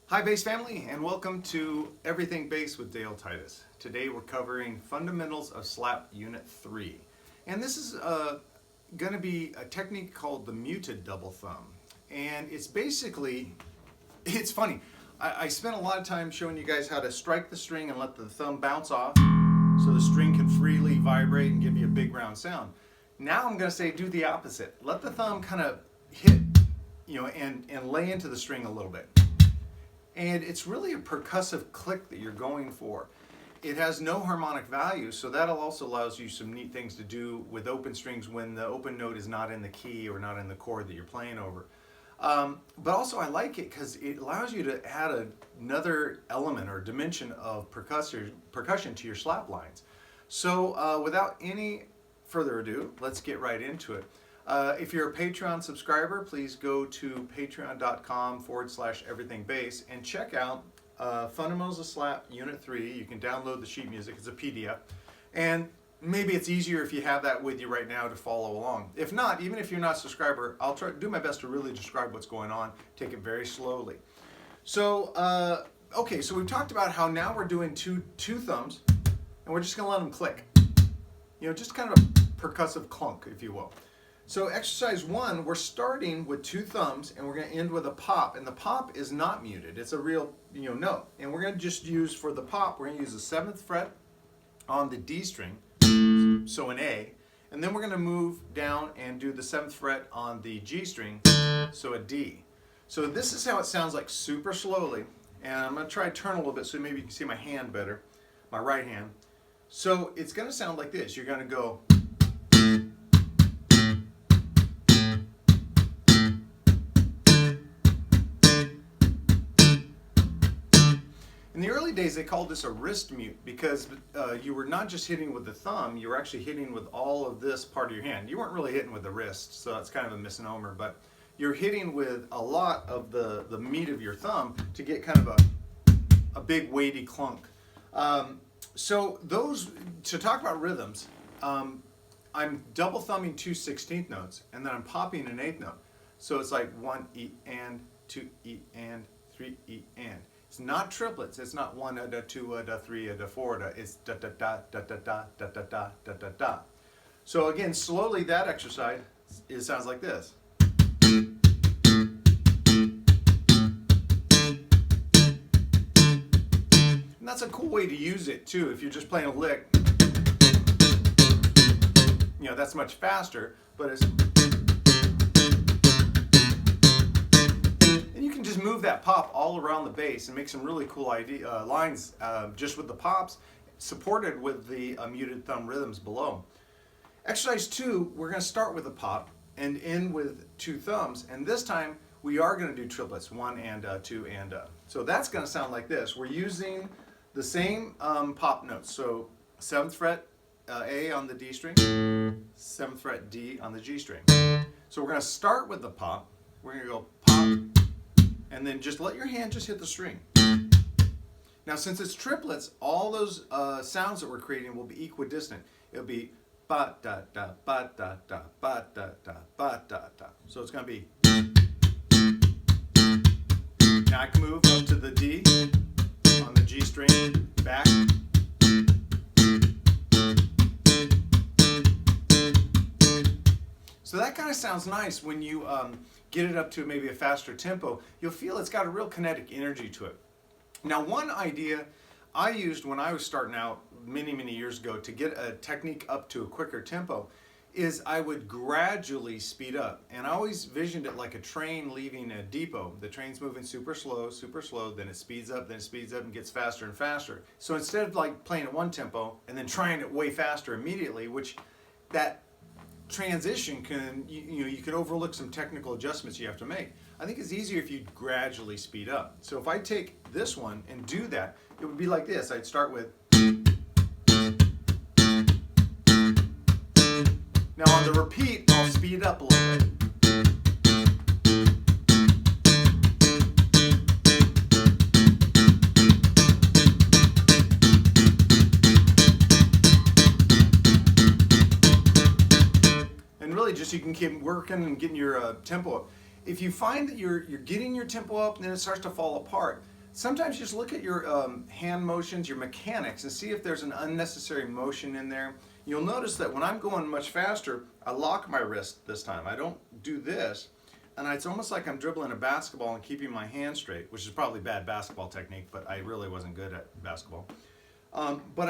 Hi bass family, and welcome to Everything Bass with Dale Titus. Today we're covering fundamentals of slap unit 3. And this is going to be a technique called the muted double thumb. And it's basically, it's funny, I spent a lot of time showing you guys how to strike the string and let the thumb bounce off so the string can freely vibrate and give you a big round sound. Now I'm going to say do the opposite. Let the thumb kind of hit, and lay into the string a little bit. And it's really a percussive click that you're going for. It has no harmonic value, so that also allows you some neat things to do with open strings when the open note is not in the key or not in the chord that you're playing over. But also I like it because it allows you to add another element or dimension of percussion to your slap lines. So without any further ado, let's get right into it. If you're a Patreon subscriber, please go to patreon.com/everythingbass and check out Fundamentals of Slap Unit 3. You can download the sheet music, it's a PDF. And maybe it's easier if you have that with you right now to follow along. If not, even if you're not a subscriber, I'll try to do my best to really describe what's going on, take it very slowly. So, okay, so we've talked about how now we're doing two thumbs, and we're just gonna let them click. Just kind of a percussive clunk, if you will. So exercise 1, we're starting with two thumbs and we're going to end with a pop, and the pop is not muted. It's a real note, and we're going to just use for the pop, we're going to use the 7th fret on the D string, so an A, and then we're going to move down and do the 7th fret on the G string, so a D. So this is how it sounds like super slowly, and I'm going to try to turn a little bit so maybe you can see my hand better, my right hand. So it's going to sound like this. You're going to go in the early days, they called this a wrist mute because you were not just hitting with the thumb, you were actually hitting with all of this part of your hand. You weren't really hitting with the wrist, so that's kind of a misnomer, but you're hitting with a lot of the meat of your thumb to get kind of a big weighty clunk. So to talk about rhythms, I'm double thumbing 2 16th notes, and then I'm popping an 8th note. So it's like 1 E and 2 E and 3 E and. It's not triplets. It's not 1 da 2 da 3 da 4 da. It's da da da da da da da da da da da da. So again, slowly that exercise sounds like this. And that's a cool way to use it too. If you're just playing a lick, that's much faster. But it's just move that pop all around the bass and make some really cool lines just with the pops, supported with the muted thumb rhythms below. Exercise 2, we're going to start with a pop and end with two thumbs, and this time we are going to do triplets, 1 and 2 and. So that's going to sound like this. We're using the same pop notes, so 7th fret A on the D string, 7th fret D on the G string. So we're going to start with the pop. We're going to go pop, and then just let your hand just hit the string. Now since it's triplets, all those sounds that we're creating will be equidistant. It'll be ba da da ba da da ba da da ba da da. So it's going to be. Now I can move up to the D on the G string, back. So that kind of sounds nice when you get it up to maybe a faster tempo. You'll feel it's got a real kinetic energy to it. Now, one idea I used when I was starting out many years ago to get a technique up to a quicker tempo is I would gradually speed up. And I always visioned it like a train leaving a depot. The train's moving super slow, then it speeds up, and gets faster and faster. So instead of like playing at one tempo and then trying it way faster immediately, which that transition you can overlook some technical adjustments you have to make. I think it's easier if you gradually speed up. So if I take this one and do that, it would be like this. I'd start with. Now on the repeat, I'll speed it up a little bit. Just so you can keep working and getting your tempo up. If you find that you're getting your tempo up and then it starts to fall apart, sometimes just look at your hand motions, your mechanics, and see if there's an unnecessary motion in there. You'll notice that when I'm going much faster, I lock my wrist this time. I don't do this, and it's almost like I'm dribbling a basketball and keeping my hand straight, which is probably bad basketball technique, but I really wasn't good at basketball. But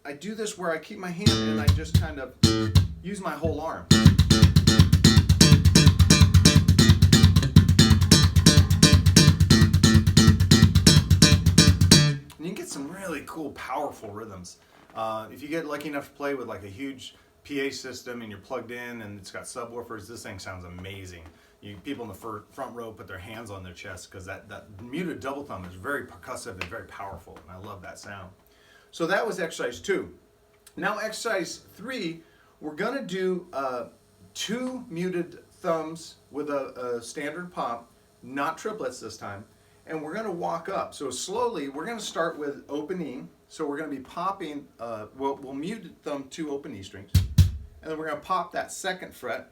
I do this where I keep my hand and I just kind of use my whole arm. And you can get some really cool, powerful rhythms. If you get lucky enough to play with like a huge PA system and you're plugged in and it's got subwoofers, this thing sounds amazing. People in the front row put their hands on their chest because that muted double thumb is very percussive and very powerful, and I love that sound. So that was exercise 2. Now exercise 3, we're going to do 2 muted thumbs with a standard pop, not triplets this time, and we're going to walk up. So slowly, we're going to start with open E. So we're going to be popping, we'll mute thumb 2 open E strings, and then we're going to pop that 2nd fret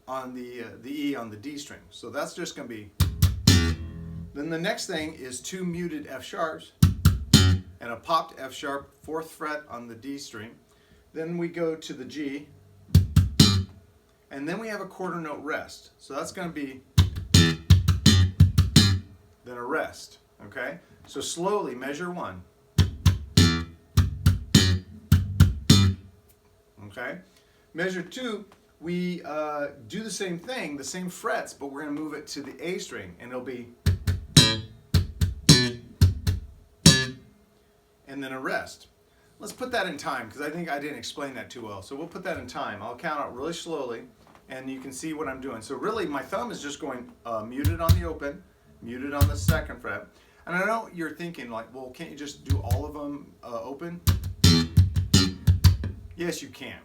on the E on the D string. So that's just going to be. Then the next thing is 2 muted F sharps and a popped F sharp 4th fret on the D string. Then we go to the G, and then we have a quarter note rest. So that's going to be then a rest. Okay. So slowly measure 1. Okay. Measure 2. We do the same thing, the same frets, but we're going to move it to the A string, and it'll be, and then a rest. Let's put that in time, because I think I didn't explain that too well. So we'll put that in time. I'll count out really slowly, and you can see what I'm doing. So really, my thumb is just going muted on the open, muted on the 2nd fret. And I know you're thinking, like, well, can't you just do all of them open? Yes, you can.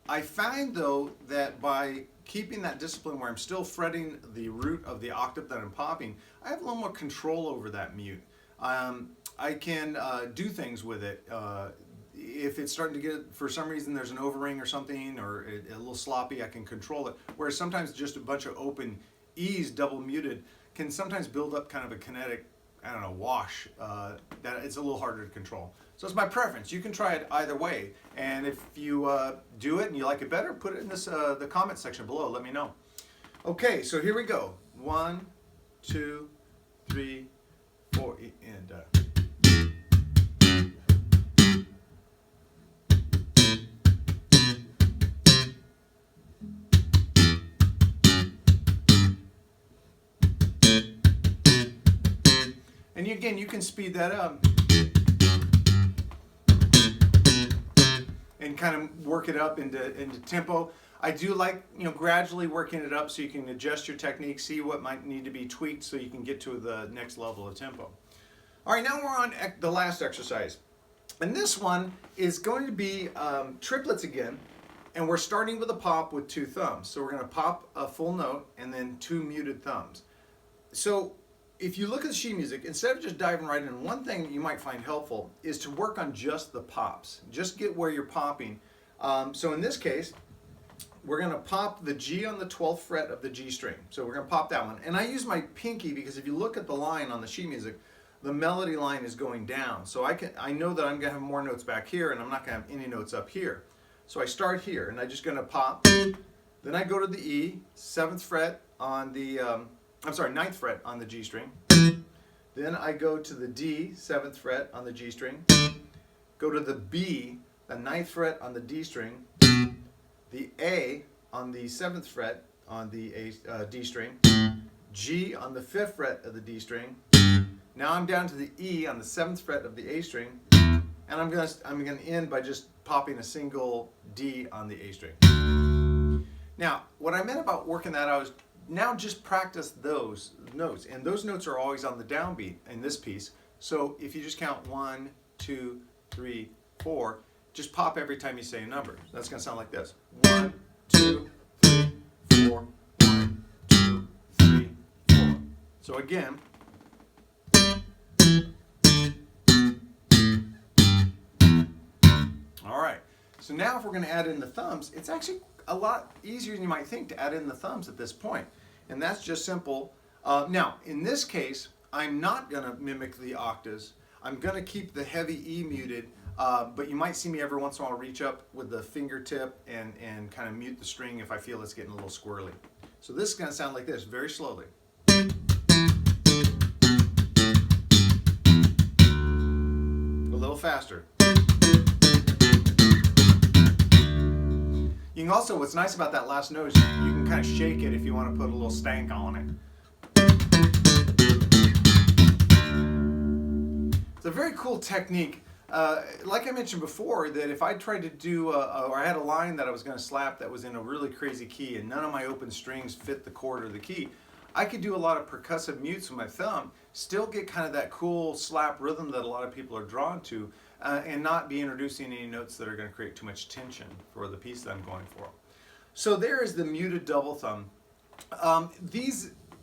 I find, though, that by keeping that discipline where I'm still fretting the root of the octave that I'm popping, I have a little more control over that mute. I can do things with it. If it's starting to get, for some reason, there's an overring or something, or a little sloppy, I can control it. Whereas sometimes just a bunch of open E's double muted can sometimes build up kind of a kinetic, I don't know, wash that it's a little harder to control. So it's my preference. You can try it either way. And if you do it and you like it better, put it in this the comment section below. Let me know. Okay, so here we go. 1, 2, 3, 4, and and again, you can speed that up and kind of work it up into tempo. I do like, gradually working it up so you can adjust your technique, see what might need to be tweaked so you can get to the next level of tempo. All right, now we're on the last exercise. And this one is going to be triplets again, and we're starting with a pop with 2 thumbs. So we're going to pop a full note and then 2 muted thumbs. So if you look at the sheet music, instead of just diving right in, one thing you might find helpful is to work on just the pops. Just get where you're popping. So in this case, we're going to pop the G on the 12th fret of the G string. So we're going to pop that one. And I use my pinky because if you look at the line on the sheet music, the melody line is going down. So I know that I'm going to have more notes back here, and I'm not going to have any notes up here. So I start here, and I'm just going to pop. Then I go to the E, 7th fret on the 9th fret on the G string. Then I go to the D, 7th fret on the G string. Go to the B, the 9th fret on the D string. The A on the 7th fret on the D string. G on the 5th fret of the D string. Now I'm down to the E on the 7th fret of the A string. And I'm gonna end by just popping a single D on the A string. Now, what I meant about working that out is now just practice those notes, and those notes are always on the downbeat in this piece. So if you just count 1, 2, 3, 4, just pop every time you say a number. That's going to sound like this: 1, 2, 3, 4, 1, 2, 3, 4. So again. All right. So now if we're going to add in the thumbs, it's actually a lot easier than you might think to add in the thumbs at this point. And that's just simple. Now, in this case, I'm not going to mimic the octaves. I'm going to keep the heavy E muted, but you might see me every once in a while reach up with the fingertip and kind of mute the string if I feel it's getting a little squirrely. So this is going to sound like this, very slowly. A little faster. You can also, what's nice about that last note is you can kind of shake it if you want to put a little stank on it. It's a very cool technique. Like I mentioned before, that if I tried to do, or I had a line that I was going to slap that was in a really crazy key and none of my open strings fit the chord or the key, I could do a lot of percussive mutes with my thumb, still get kind of that cool slap rhythm that a lot of people are drawn to, and not be introducing any notes that are going to create too much tension for the piece that I'm going for. So there is the muted double thumb.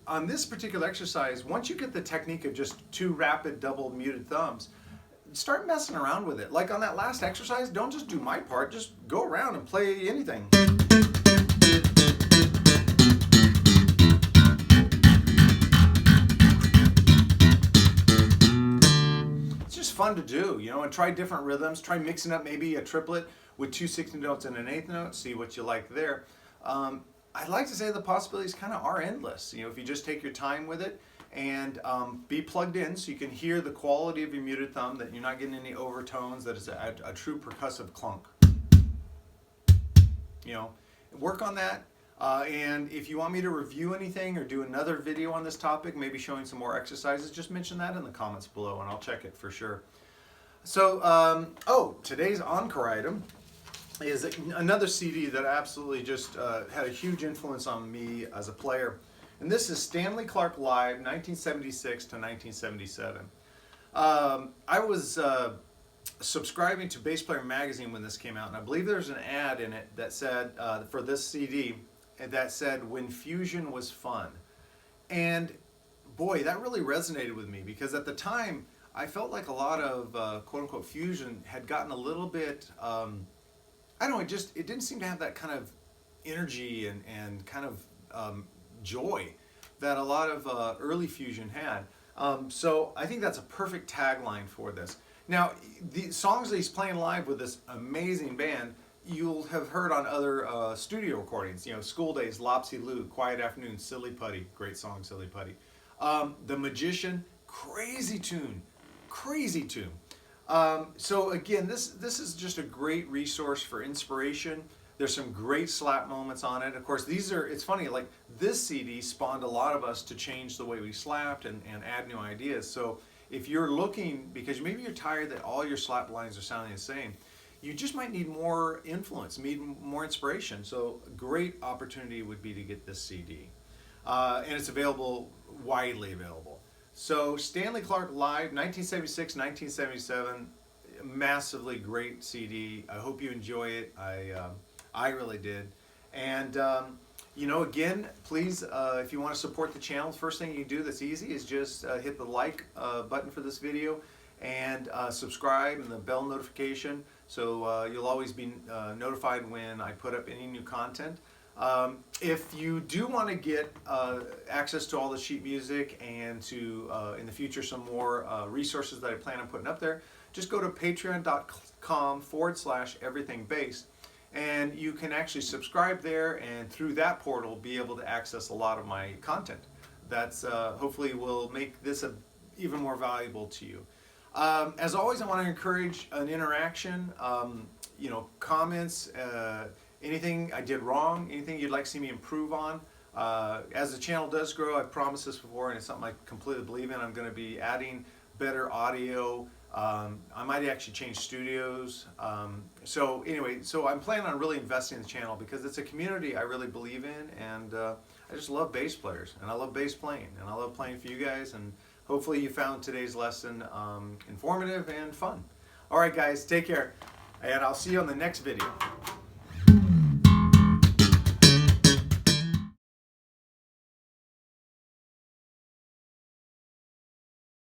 On this particular exercise, once you get the technique of just 2 rapid double muted thumbs, start messing around with it. Like on that last exercise, don't just do my part, just go around and play anything. It's just fun to do, you know, and try different rhythms. Try mixing up maybe a triplet with 2 16th notes and an 8th note, see what you like there. I'd like to say the possibilities kind of are endless. You know, if you just take your time with it and be plugged in so you can hear the quality of your muted thumb, that you're not getting any overtones, that is a true percussive clunk. You know, work on that. And if you want me to review anything or do another video on this topic, maybe showing some more exercises, just mention that in the comments below and I'll check it for sure. So, today's Encore Item is another CD that absolutely just had a huge influence on me as a player. And this is Stanley Clarke Live, 1976 to 1977. I was subscribing to Bass Player Magazine when this came out, and I believe there's an ad in it that said, for this CD, that said, "When fusion was fun." And boy, that really resonated with me, because at the time, I felt like a lot of quote-unquote fusion had gotten a little bit, I don't know, it didn't seem to have that kind of energy and kind of joy that a lot of early fusion had. So I think that's a perfect tagline for this. Now, the songs that he's playing live with this amazing band, you'll have heard on other studio recordings. You know, School Days, Lopsy Lou, Quiet Afternoon, Silly Putty, great song, Silly Putty. The Magician, crazy tune, crazy tune. So again, this is just a great resource for inspiration. There's some great slap moments on it. Of course, it's funny, like this CD spawned a lot of us to change the way we slapped and add new ideas. So if you're looking, because maybe you're tired that all your slap lines are sounding the same, you just might need more influence, need more inspiration. So a great opportunity would be to get this CD. And it's available, widely available. So Stanley Clarke Live, 1976, 1977, massively great CD. I hope you enjoy it. I really did. And you know, again, please, if you want to support the channel, the first thing you do that's easy is just hit the like button for this video and subscribe and the bell notification, so you'll always be notified when I put up any new content. If you do want to get access to all the sheet music and to, in the future, some more resources that I plan on putting up there, just go to patreon.com/everythingbass, and you can actually subscribe there, and through that portal be able to access a lot of my content. That's hopefully will make this even more valuable to you. As always, I want to encourage an interaction, you know, comments, anything I did wrong, anything you'd like to see me improve on. As the channel does grow, I've promised this before, and it's something I completely believe in. I'm going to be adding better audio. I might actually change studios. So anyway, so I'm planning on really investing in the channel because it's a community I really believe in, and I just love bass players, and I love bass playing, and I love playing for you guys, and hopefully you found today's lesson informative and fun. All right, guys, take care, and I'll see you on the next video.